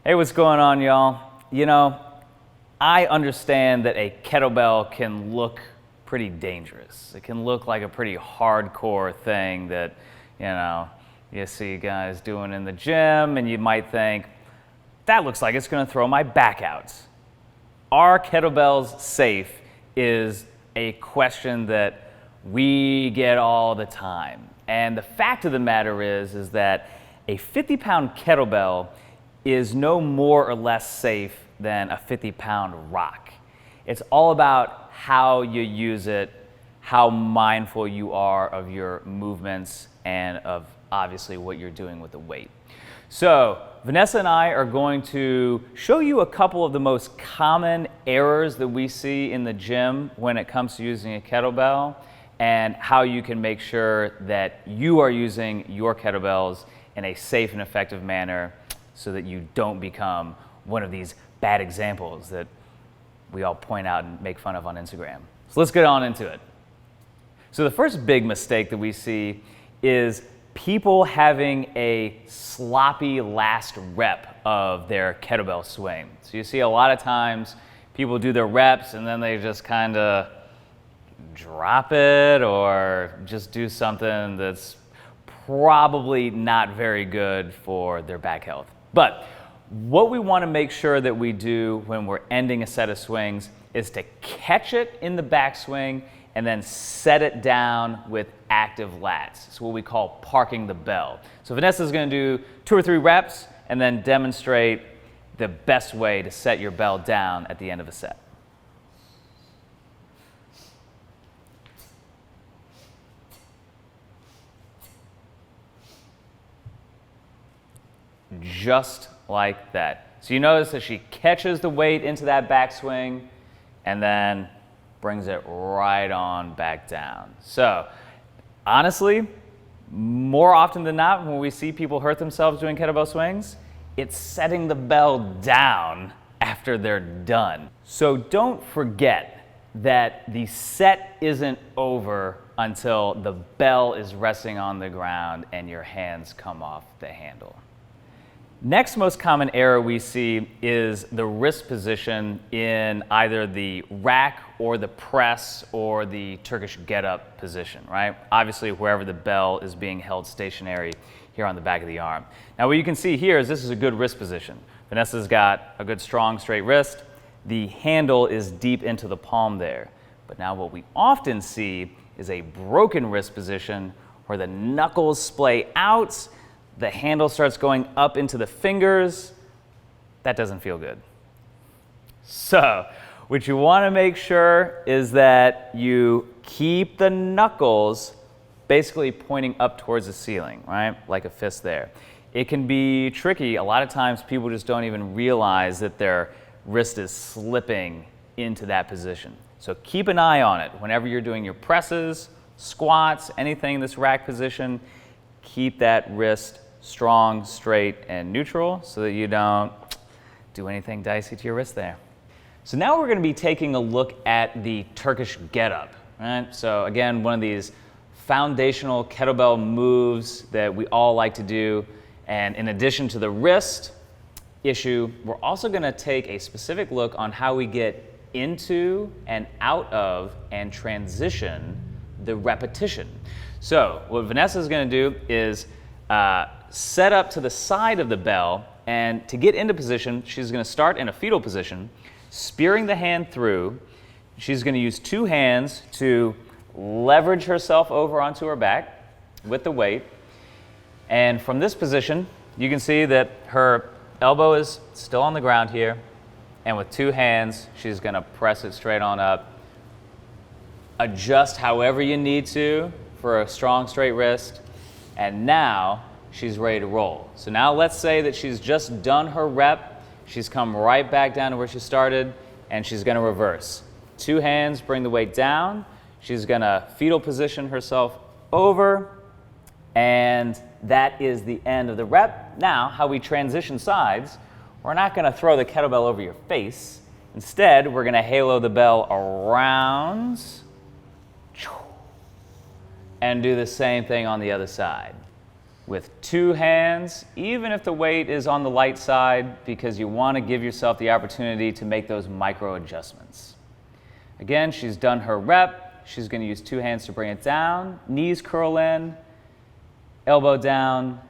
Hey, what's going on, y'all? You know, I understand that a kettlebell can look pretty dangerous. It can look like a pretty hardcore thing that, you see guys doing in the gym, and you might think, that looks like it's gonna throw my back out. Are kettlebells safe is a question that we get all the time. And the fact of the matter is that a 50-pound kettlebell is no more or less safe than a 50-pound rock. It's all about how you use it, how mindful you are of your movements, and of obviously what you're doing with the weight. So Vanessa and I are going to show you a couple of the most common errors that we see in the gym when it comes to using a kettlebell, and how you can make sure that you are using your kettlebells in a safe and effective manner so that you don't become one of these bad examples that we all point out and make fun of on Instagram. So let's get on into it. So the first big mistake that we see is people having a sloppy last rep of their kettlebell swing. So you see a lot of times people do their reps and then they just kind of drop it or just do something that's probably not very good for their back health. But what we want to make sure that we do when we're ending a set of swings is to catch it in the backswing and then set it down with active lats. It's what we call parking the bell. So Vanessa's going to do 2 or 3 reps and then demonstrate the best way to set your bell down at the end of a set. Just like that. So you notice that she catches the weight into that backswing and then brings it right on back down. So honestly, more often than not, when we see people hurt themselves doing kettlebell swings, it's setting the bell down after they're done. So don't forget that the set isn't over until the bell is resting on the ground and your hands come off the handle. Next most common error we see is the wrist position in either the rack or the press or the Turkish Getup position, right? Obviously, wherever the bell is being held stationary here on the back of the arm. Now, what you can see here is this is a good wrist position. Vanessa's got a good, strong, straight wrist. The handle is deep into the palm there. But now what we often see is a broken wrist position where the knuckles splay out, the handle starts going up into the fingers. That doesn't feel good. So what you want to make sure is that you keep the knuckles basically pointing up towards the ceiling, right? Like a fist there. It can be tricky. A lot of times people just don't even realize that their wrist is slipping into that position. So keep an eye on it. Whenever you're doing your presses, squats, anything in this rack position, keep that wrist strong, straight, and neutral so that you don't do anything dicey to your wrist there. So now we're going to be taking a look at the Turkish Getup, right? So again, one of these foundational kettlebell moves that we all like to do. And in addition to the wrist issue, we're also going to take a specific look on how we get into and out of and transition the repetition. So what Vanessa is going to do is set up to the side of the bell, and to get into position, she's going to start in a fetal position, spearing the hand through. She's going to use 2 hands to leverage herself over onto her back with the weight. And from this position, you can see that her elbow is still on the ground here, and with 2 hands, she's going to press it straight on up. Adjust however you need to for a strong, straight wrist, and now she's ready to roll. So now let's say that she's just done her rep, she's come right back down to where she started, and she's going to reverse. 2 hands, bring the weight down. She's going to fetal position herself over, and that is the end of the rep. Now, how we transition sides, we're not going to throw the kettlebell over your face. Instead, we're going to halo the bell around and do the same thing on the other side. with 2 hands, even if the weight is on the light side, because you want to give yourself the opportunity to make those micro adjustments. Again, she's done her rep. She's going to use 2 hands to bring it down, knees curl in, elbow down,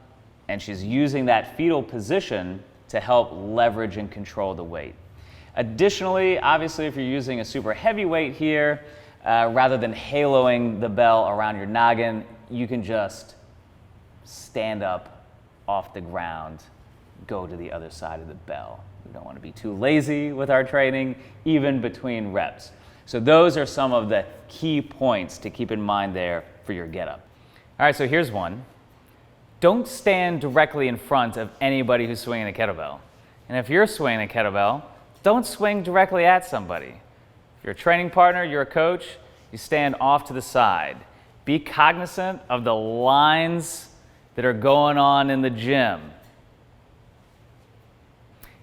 and she's using that fetal position to help leverage and control the weight. Additionally, obviously, if you're using a super heavy weight here, rather than haloing the bell around your noggin, you can just stand up off the ground, go to the other side of the bell. We don't want to be too lazy with our training, even between reps. So those are some of the key points to keep in mind there for your getup. All right, so here's one. Don't stand directly in front of anybody who's swinging a kettlebell. And if you're swinging a kettlebell, don't swing directly at somebody. If you're a training partner, you're a coach, you stand off to the side. Be cognizant of the lines that are going on in the gym.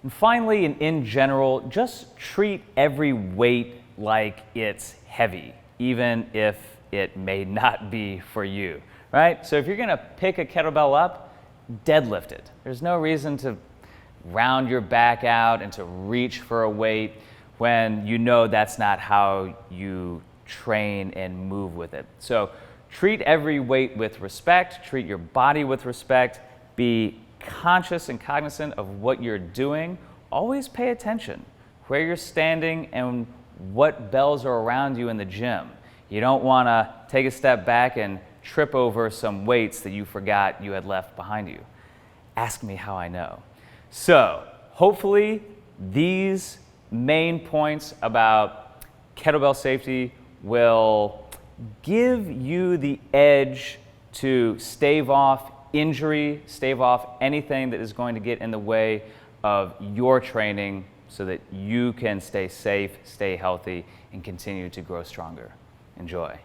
And finally, and in general, just treat every weight like it's heavy, even if it may not be for you, right? So if you're gonna pick a kettlebell up, deadlift it. There's no reason to round your back out and to reach for a weight when you know that's not how you train and move with it. So treat every weight with respect, treat your body with respect, be conscious and cognizant of what you're doing. Always pay attention where you're standing and what bells are around you in the gym. You don't want to take a step back and trip over some weights that you forgot you had left behind you. Ask me how I know. So hopefully these main points about kettlebell safety will give you the edge to stave off injury, stave off anything that is going to get in the way of your training so that you can stay safe, stay healthy, and continue to grow stronger. Enjoy.